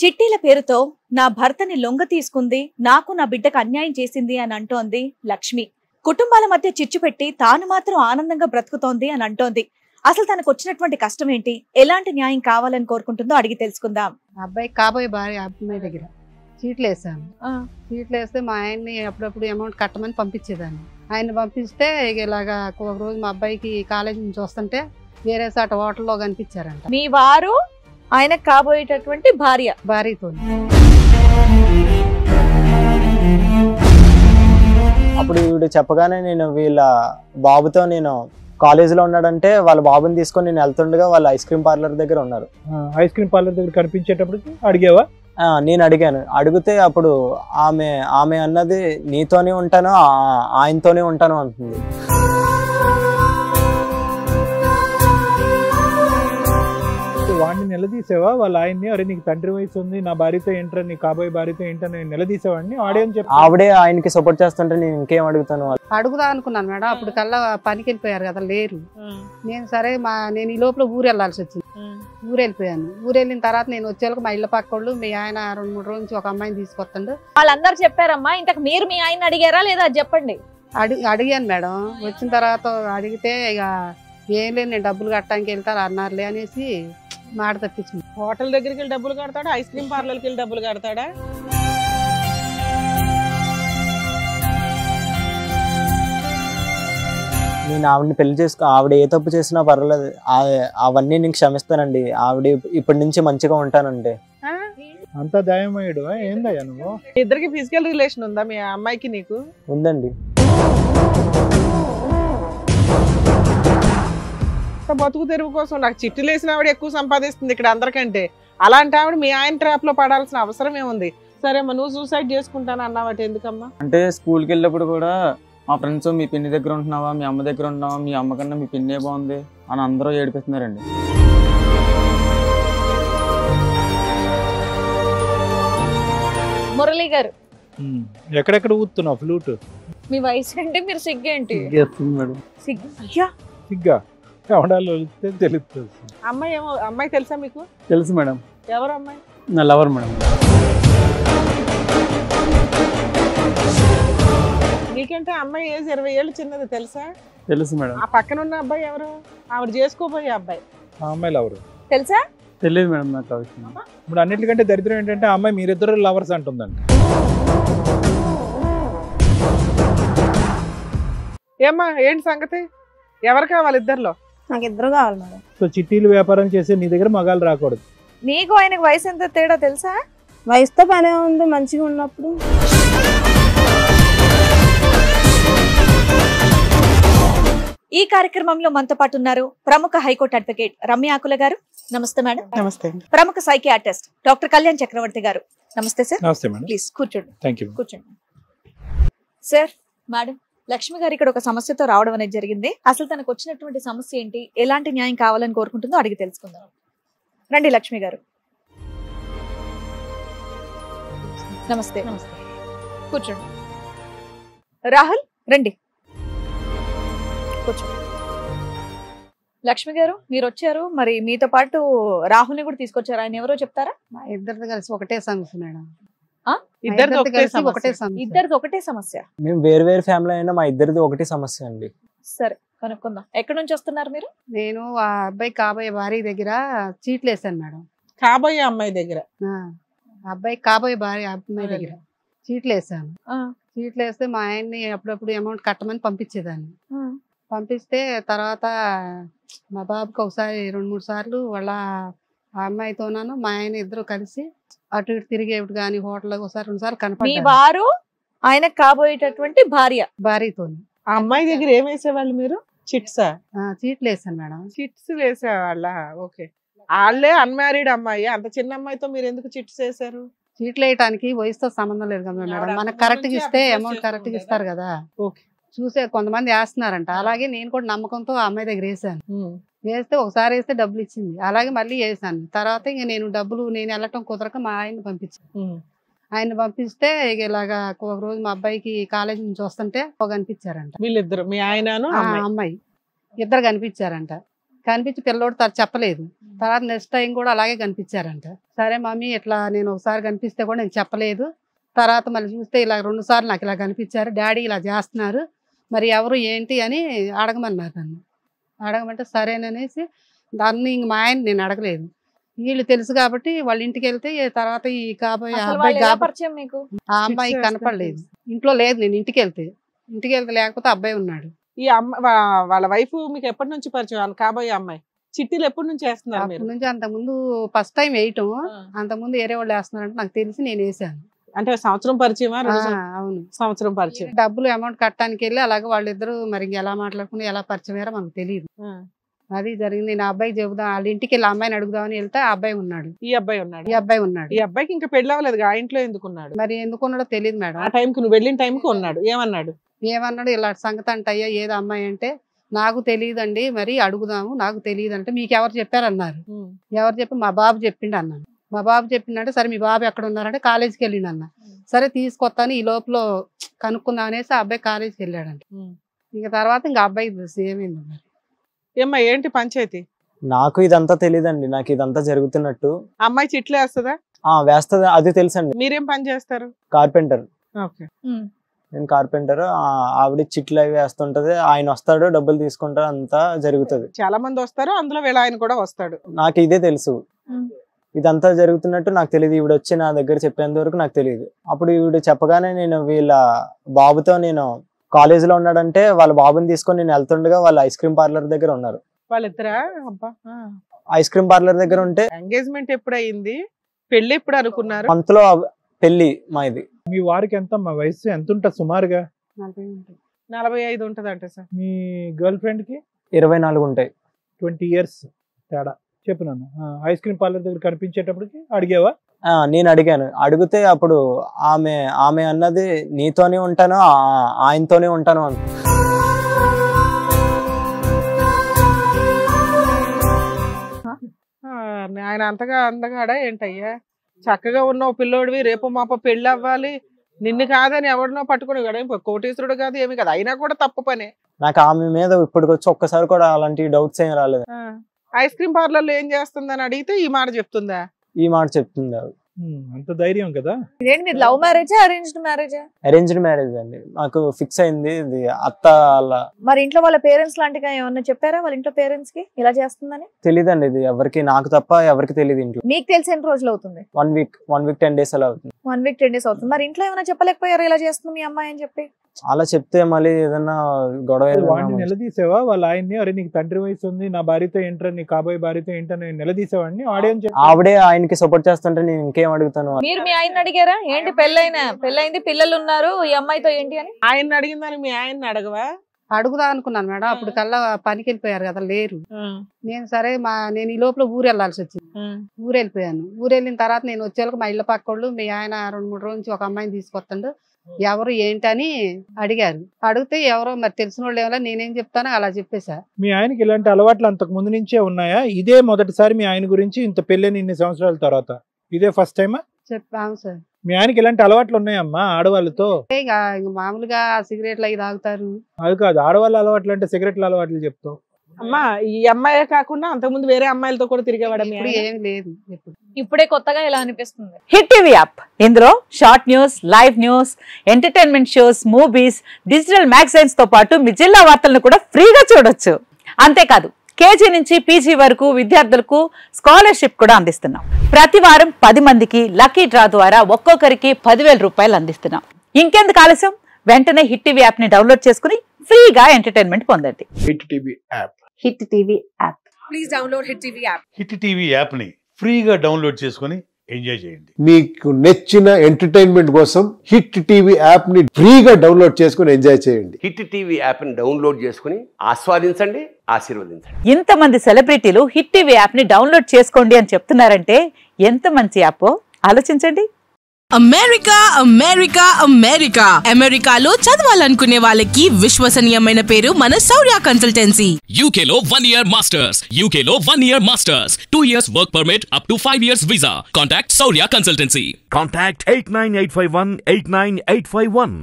చిట్టీల పేరుతో నా భర్తని లొంగ తీసుకుంది, నాకు నా బిడ్డకు అన్యాయం చేసింది అని అంటోంది లక్ష్మి. కుటుంబాల మధ్య చిచ్చు పెట్టి తాను మాత్రం ఆనందంగా బ్రతుకుతోంది అని అంటోంది. అసలు తనకు వచ్చినటువంటి కష్టం ఏంటి, ఎలాంటి న్యాయం కావాలని కోరుకుంటుందో అడిగి తెలుసుకుందాం. అబ్బాయి కాబోయే భార్య అమ్మాయి దగ్గర చీట్లు వేసాను. చీట్లు వేస్తే మా ఆయన్ని అప్పుడప్పుడు అమౌంట్ కట్టమని పంపించేదాన్ని. ఆయన పంపిస్తే ఇలాగా ఒక రోజు మా అబ్బాయికి కాలేజీ నుంచి వస్తుంటే వేరే సాట హోటల్లో కనిపించారంట. మీ వారు ఆయన కాబోయేటటువంటి భార్యతో. అప్పుడు వీడు చెప్పగానే నేను వీళ్ళ బాబుతో నేను కాలేజీలో ఉన్నాడంటే వాళ్ళ బాబుని తీసుకొని నేను వెళ్తుండగా వాళ్ళు ఐస్ క్రీమ్ పార్లర్ దగ్గర ఉన్నారు. ఐస్ క్రీమ్ పార్లర్ దగ్గర కనిపించేటప్పుడు అడిగావా? నేను అడిగాను. అడిగితే అప్పుడు ఆమె అన్నది నీతోనే ఉంటాను, ఆయనతోనే ఉంటాను అంటుంది. వాడిని నిలదీసావా వాళ్ళ ఆయన్ని? అరే నీకు తండ్రి వయసు ఉంది, నా భార్యతో ఏంటరా, నీ కాబోయే భార్యతో ఏంటని నిలదీసేవాడిని. ఆడేం చెప్పి ఆవిడే ఆయనకి సపోర్ట్ చేస్తుంటే నేను ఇంకేం అడుగుతాను? అడుగుదా అనుకున్నాను మేడం. అప్పుడు కల్లా పనికి వెళ్ళిపోయారు కదా, లేరు. నేను సరే నేను ఈ లోపల ఊరు వెళ్ళాల్సి వచ్చింది. ఊరు వెళ్ళిపోయాను. ఊరు వెళ్ళిన తర్వాత నేను వచ్చేళ్ళకి మా ఇళ్ళ పక్కోళ్ళు మీ ఆయన 2-3 రోజుల నుంచి ఒక అమ్మాయిని తీసుకొస్తాడు. వాళ్ళందరూ చెప్పారమ్మా. ఇంతకు మీరు మీ ఆయన అడిగారా లేదా చెప్పండి. అడిగాను మేడం. వచ్చిన తర్వాత అడిగితే ఇక ఏం లేదు, నేను డబ్బులు కట్టడానికి వెళ్తాను అన్నారులే అనేసి మాట తప్పించింది. హోటల్ దగ్గరికి వెళ్ళి డబ్బులు కడతాడా, ఐస్ క్రీమ్ పార్లర్కి వెళ్ళి డబ్బులు కడతాడా? నేను ఆవిడని పెళ్లి చేసుకో, ఆవిడ ఏ తప్పు చేసినా పర్వాలేదు, అవన్నీ నేను క్షమిస్తానండి. ఆవిడ ఇప్పటి నుంచి మంచిగా ఉంటానండి. అంతా దయమయ్యాడు. ఏందయ్యా నువ్వు? ఇద్దరికి ఫిజికల్ రిలేషన్ ఉందా మీ అమ్మాయికి నీకు? ఉందండి. బతుకు తెరువు కోసం నాకు చిట్టులు వేసిన ఆవిడ ఎక్కువ సంపాదిస్తుంది ఇక్కడ అందరికంటే. అలాంటి ఆవిడ మీ ఆయన ట్రాప్ లో పడాల్సిన అవసరం ఏముంది? సరే అమ్మా, నువ్వు సూసైడ్ చేసుకుంటాను అన్నావట, ఎందుకమ్మా? అంటే స్కూల్కి వెళ్ళినప్పుడు కూడా మా ఫ్రెండ్స్ మీ పిన్ని దగ్గర ఉంటున్నావా, మీ అమ్మ దగ్గర ఉంటున్నావా, మీ అమ్మ కన్నా మీ పిన్నే బాగుంది అని అందరూ ఏడిపిస్తున్నారండి. మురళి గారు ఎక్కడెక్కడ ఊతున్నావు ఫ్లూట్? మీ వయసు అంటే మీరు సిగ్గేంటి? సిగ్గా కవడాలు తెలుస్తుంది. అమ్మాయి తెలుసా మీకు? తెలుసు మేడం. ఎవరు అమ్మాయి? నా లవర్ మేడం. నీకంటే అమ్మాయి ఏజ్ 20 ఏళ్ళు చిన్నది, తెలుసా? తెలుసు మేడం. ఆ పక్కన ఉన్న అబ్బాయి ఎవరు? ఆవిడ చేసుకోబోయే అబ్బాయి. ఆ అమ్మాయిలు ఎవరు తెలుసా? తెలియదు మేడం నాకు. ఇప్పుడు అన్నిటికంటే దరిద్రం ఏంటంటే ఆ అమ్మాయి మీరిద్దరు లవర్స్ అంటుందండి. ఏమ్మా ఏంటి సంగతి? ఎవరు కావాలి ఇద్దరులో? నాకు ఇద్దరు కావాలి మేడం. సో చిట్టీలు వ్యాపారం చేసే నీ దగ్గర మగాళ్ళు రాకూడదు. నీకు ఆయనకు వయసు ఎంత తేడా తెలుసా? వయసుతో పనే ఉంది మంచిగా ఉన్నప్పుడు. ఈ కార్యక్రమంలో మనతో పాటు ఉన్నారు ప్రముఖ హైకోర్టు అడ్వకేట్ రమ్య ఆకుల గారు. నమస్తే మేడం. నమస్తే. ప్రముఖ సైకియాట్రిస్ట్ డాక్టర్ కళ్యాణ్ చక్రవర్తి గారు. నమస్తే సార్. నమస్తే మేడం. ప్లీజ్ కూర్చోండి. Thank you. కూర్చోండి సార్. మేడం, లక్ష్మి గారు ఇక్కడ ఒక సమస్యతో రావడం అనేది జరిగింది. అసలు తనకు వచ్చినటువంటి సమస్య ఏంటి, ఎలాంటి న్యాయం కావాలని కోరుకుంటుందో అడిగి తెలుసుకుందాం. రండి లక్ష్మి గారు. నమస్తే. నమస్తే. కూర్చోండి. రాహుల్ రండి, కూర్చోండి. లక్ష్మి గారు మీరు వచ్చారు, మరి మీతో పాటు రాహుల్ని కూడా తీసుకొచ్చారు. ఆయన ఎవరో చెప్తారా? మా ఇద్దరిది కలిసి ఒకటే సమస్య మేడం. ఇద్దరిది ఒకటే సమస్య. మేము వేరు వేరు ఫ్యామిలీ అయినా మా ఇద్దరిది ఒకటి సమస్య అండి. సరే కనుక్కుందాం. ఎక్కడి నుంచి వస్తున్నారు మీరు? నేను ఆ అబ్బాయి కాబోయే భార్య దగ్గర చీట్లు వేసాను మేడం. కాబోయే అమ్మాయి దగ్గర? అబ్బాయి కాబోయే భార్య అమ్మాయి దగ్గర చీట్లు వేసాను. చీట్లు వేస్తే మా ఆయన్ని అప్పుడప్పుడు అమౌంట్ కట్టమని పంపించేదాన్ని. పంపిస్తే తర్వాత మా బాబుకి ఒకసారి 2-3 సార్లు వాళ్ళ ఆ అమ్మాయితోనాను మా ఆయన ఇద్దరు కలిసి అటు ఇటు తిరిగేవి కానీ హోటల్ ఒకసారి 2 సార్లు కనపడ్డారు. వారు ఆయన కాబోయేటటువంటి భార్యతో. ఆ అమ్మాయి దగ్గర ఏం వేసేవాళ్ళు మీరు? చిట్సా? చీట్లు వేసాను మేడం. చిట్స్ వేసేవాళ్ళ? ఓకే. వాళ్ళే అన్మ్యారీడ్ అమ్మాయి, అంత చిన్న అమ్మాయితో మీరు ఎందుకు చిట్స్ వేసారు? చీట్లు వేయటానికి వయసుతో సంబంధం లేదు కదా మేడం. మనకు కరెక్ట్ గా ఇస్తే అమౌంట్ కరెక్ట్ గా ఇస్తారు కదా. ఓకే. చూసే కొంతమంది వేస్తున్నారంట. అలాగే నేను కూడా నమ్మకంతో ఆ అమ్మాయి దగ్గర వేసాను. వేస్తే ఒకసారి వేస్తే డబ్బులు ఇచ్చింది. అలాగే మళ్ళీ వేసాను. తర్వాత ఇంక నేను వెళ్ళటం కుదరక మా ఆయన్ని పంపించాను. ఆయన పంపిస్తే ఇక ఇలాగా ఒక రోజు మా అబ్బాయికి కాలేజీ నుంచి వస్తుంటే కనిపించారంట. వీళ్ళిద్దరు, మీ ఆయన అమ్మాయి ఇద్దరు కనిపించారంట. కనిపించి పిల్లోడు చెప్పలేదు. తర్వాత నెక్స్ట్ టైం కూడా అలాగే కనిపించారంట. సరే మమ్మీ ఇట్లా నేను ఒకసారి కనిపిస్తే కూడా నేను చెప్పలేదు, తర్వాత మళ్ళీ చూస్తే ఇలా 2 సార్లు నాకు ఇలా కనిపించారు, డాడీ ఇలా చేస్తున్నారు, మరి ఎవరు ఏంటి అని అడగమన్నారు నన్ను. అడగమంటే సరేననేసి దాన్ని ఇంక మా ఆయన నేను అడగలేదు. వీళ్ళు తెలుసు కాబట్టి వాళ్ళ ఇంటికి వెళ్తే తర్వాత ఈ కాబోయే ఆ అమ్మాయి కనపడలేదు, ఇంట్లో లేదు. నేను ఇంటికి వెళ్తే లేకపోతే అబ్బాయి ఉన్నాడు. ఈ వాళ్ళ వైఫ్ మీకు ఎప్పటి నుంచి పరిచయం? కాబోయే అమ్మాయి చిట్టీలు ఎప్పటి నుంచి వేస్తున్నారు? అప్పటి నుంచి అంతకుముందు ఫస్ట్ టైం వేయటం, అంతకుముందు వేరే వాళ్ళు వేస్తున్నారంటే నాకు తెలిసి నేను వేసాను. అంటే సంవత్సరం పరిచయమా? అవును, సంవత్సరం పరిచయం. డబ్బులు అమౌంట్ కట్టడానికి వెళ్ళి అలాగే వాళ్ళిద్దరు మరి ఎలా మాట్లాడుకుని ఎలా పరిచయం అయ్యారో మనకు తెలియదు. అది జరిగింది. నేను అబ్బాయి చెబుదాం వాళ్ళ ఇంటికి వెళ్ళి అమ్మాయిని అడుగుదామని వెళ్తే ఆ అబ్బాయి ఉన్నాడు. ఈ అబ్బాయి ఉన్నాడు. ఈ అబ్బాయికి ఇంకా పెళ్లి అవ్వలేదు, ఆ ఇంట్లో ఎందుకున్నాడు? మరి ఎందుకున్నాడో తెలియదు మేడం. ఆ టైంకి నువ్వు వెళ్ళిన టైంకి ఉన్నాడు. ఏమన్నాడు? ఇలా సంగతి అంటయ్యా ఏదో అమ్మాయి అంటే నాకు తెలియదండి, మరి అడుగుదాము, నాకు తెలియదు అంటే మీకు ఎవరు చెప్పారన్నారు. ఎవరు చెప్పి మా బాబు చెప్పిండు అన్నాను. మా బాబు చెప్పిండంటే సరే మీ బాబు ఎక్కడ ఉన్నారంటే కాలేజీకి వెళ్ళిండు అన్న. సరే తీసుకొస్తాను, ఈ లోపల కనుక్కుందాం అనేసి ఆ అబ్బాయి కాలేజీకి వెళ్ళాడంట. ఇంకా తర్వాత ఇంకా అబ్బాయి ఏమైంది మరి? ఏమ్మా ఏంటి పంచాయతీ? నాకు ఇదంతా తెలియదండి, నాకు ఇదంతా జరుగుతున్నట్టు. అమ్మాయి చిట్లు వేస్తుందా? వేస్తుంది, అది తెలుసండి. మీరేం పని చేస్తారు? కార్పెంటర్. ఓకే, నేను కార్పెంటర్. ఆవిడ చిట్లు అవి వేస్తుంటది, ఆయన వస్తాడు డబ్బులు తీసుకుంటాడు, అంతా జరుగుతుంది. చాలా మంది వస్తారు, అందులో వీళ్ళ ఆయన కూడా వస్తాడు. నాకు ఇదే తెలుసు, ఇదంతా జరుగుతున్నట్టు నాకు తెలియదు. ఈవిడ వచ్చి నా దగ్గర చెప్పేంత వరకు నాకు తెలియదు. అప్పుడు ఈవిడ చెప్పగానే నేను వీళ్ళ బాబుతో నేను కాలేజీలో ఉన్నాడంటే వాళ్ళ బాబుని తీసుకొని నేను వెళ్తుండగా వాళ్ళు ఐస్ క్రీమ్ పార్లర్ దగ్గర ఉన్నారు. వాళ్ళిద్దరా? ఐస్ క్రీమ్ పార్లర్ దగ్గర ఉంటే ఎంగేజ్మెంట్ ఎప్పుడు అయింది, పెళ్లి ఎప్పుడు అనుకున్నారు? మంత్లో పెళ్లి మా ఇది. మీ వారికి ఎంత వయసు ఎంత ఉంటుంది సుమారుగా? 45 ఉంటదంట సార్. మీ గర్ల్ ఫ్రెండ్ కి 24 ఉంటాయి. 20 years తేడా. చెప్పు నాన్న. ఐస్ క్రీమ్ పార్లర్ దగ్గర కనిపించేటప్పటికి అడిగావా? నేను అడిగాను. అడిగితే అప్పుడు ఆమె అన్నది నీతోనే ఉంటాను, ఆయనతోనే ఉంటాను అంత. ఆయన అంతగా అందగాడా ఏంటయ్యా? చక్కగా ఉన్నావు పిల్లోడివి, రేపు మాప పెళ్ళి అవ్వాలి, నిన్ను కాదని ఎవరినో పట్టుకుని కోటీశ్వరుడు కాదు ఏమి కాదు, అయినా కూడా తప్పు పనే. నాకు ఆమె మీద ఇప్పటికొచ్చి ఒక్కసారి కూడా అలాంటి డౌట్స్ ఏం రాలేదు. ఐస్ క్రీమ్ పార్లర్ లో ఏం చేస్తుందని అడిగితే ఈ మాట చెప్తుందా? ఈ మాట చెప్తుంది. అంత ధైర్యం కదా. లవ్ మ్యారేజా అరేంజ్డ్ మ్యారేజా? అరేంజ్డ్ మ్యారేజ్ అండి. నాకు ఫిక్స్ అయింది ఇది అత్త. మరి ఇంట్లో వాళ్ళ పేరెంట్స్ లాంటిగా ఏమన్నా చెప్పారా వాళ్ళ ఇంట్లో పేరెంట్స్ కి ఇలా చేస్తుందని? తెలీదండి, ఇది ఎవరికి, నాకు తప్ప ఎవరికి తెలియదు ఇంట్లో. మీకు తెలిసి ఎన్ని రోజులు అవుతుంది? 1 week 10 days అలా అవుతుంది. 1 week 10 days అవుతుంది. మరి ఇంట్లో ఏమైనా చెప్పలేకపోయారు ఇలా చేస్తుంది మీ అమ్మాయి అని చెప్పి? అలా చెప్తే మళ్ళీ ఏదన్నా గొడవ. వాడిని నిలదీసావా వాళ్ళ ఆయన్ని? అరే నీకు తండ్రి వయసు ఉంది, నా భార్యతో ఏంట్రా, నీ కాబోయే భార్యతో ఏంటని నిలదీసేవాడిని? ఆవిడే ఆయనకి సపోర్ట్ చేస్తుంటే నేను ఇంకేం అడుగుతాను? మీరు మీ ఆయన అడిగారా ఏంటి పెళ్ళైంది పిల్లలు ఉన్నారు ఈ అమ్మాయితో ఏంటి అని? ఆయన అడిగిందని మీ ఆయన్ని అడగవా? అడుగుదా అనుకున్నాను మేడం. అప్పుడు కల్లా పనికి వెళ్ళిపోయారు కదా, లేరు. నేను సరే నేను ఈ లోపల ఊరు వెళ్ళాల్సి వచ్చింది. ఊరు వెళ్ళిపోయాను. ఊరు వెళ్ళిన తర్వాత నేను వచ్చేళ్ళకి మా ఇళ్ళ పక్కోళ్ళు మీ ఆయన 2-3 రోజుల నుంచి ఒక అమ్మాయిని తీసుకొస్తాడు, ఎవరు ఏంటని అడిగారు. అడిగితే ఎవరో మరి తెలిసిన వాళ్ళు ఏమో, నేనేం చెప్తానో అలా చెప్పేసా. మీ ఆయనకి ఇలాంటి అలవాట్లు అంతకు ముందు నుంచే ఉన్నాయా? ఇదే మొదటిసారి మీ ఆయన గురించి ఇంత పెళ్ళని ఇన్ని సంవత్సరాల తర్వాత ఇదే ఫస్ట్ టైమా? చెప్పాము సార్. మీ ఆయనకి ఇలాంటి అలవాట్లు ఉన్నాయమ్మా ఆడవాళ్ళతో? ఇక మామూలుగా సిగరెట్లు అవి తాగుతారు. అది కాదు, ఆడవాళ్ళ అలవాట్లు అంటే సిగరెట్ల అలవాట్లు చెప్తావు. అమ్మా ఈ అమ్మాయే కాకుండా అంతకుముందు వేరే అమ్మాయిలతో కూడా తిరిగేవాడు? ఏమి లేదు. ఇప్పుడే కొత్తగా ఇలా అనిపిస్తుంది. హిట్ టీవీ యాప్, ఇందులో short news, live news, entertainment shows, movies, digital magazines తో పాటు మీ జిల్లా వార్తలను కూడా ఫ్రీగా చూడొచ్చు. అంతేకాదు కేజీ నుంచి పీజీ వరకు విద్యార్థులకు స్కాలర్షిప్ కూడా అందిస్తున్నాం. ప్రతి వారం 10 మందికి లక్కీ డ్రా ద్వారా ఒక్కొక్కరికి 10,000 రూపాయలు అందిస్తున్నాం. ఇంకెందుకు ఆలస్యం, వెంటనే హిట్ టీవీ యాప్ ని డౌన్లోడ్ చేసుకుని ఫ్రీగా ఎంటర్టైన్మెంట్ పొందండి. Hit TV app. Hit TV app. Please download hit TV app. Hit TV app ని ఫ్రీగా డౌన్లోడ్ చేసుకుని ఎంజాయ్ చేయండి. మీకు నచ్చిన ఎంటర్టైన్మెంట్ కోసం హిట్ టీవీ యాప్ ని ఫ్రీగా డౌన్లోడ్ చేసుకుని ఎంజాయ్ చేయండి. హిట్ టీవీ యాప్ ని డౌన్లోడ్ చేసుకుని ఆస్వాదించండి, ఆశీర్వదించండి. ఇంతమంది సెలబ్రిటీలు హిట్ టీవీ యాప్ ని డౌన్లోడ్ చేసుకోండి అని చెప్తున్నారంటే ఎంత మంచి యాప్ ఆలోచించండి. అమెరికా అమెరికా అమెరికా అమెరికాలో చదవాలనుకునే వాళ్ళకి విశ్వసనీయమైన పేరు మన శౌర్య కన్సల్టెన్సీ. యూకేలో 1 year masters, యూకేలో 1 year masters, 2 years work permit up to 5 years visa. Contact Saurya Consultancy. Contact 89851 89851.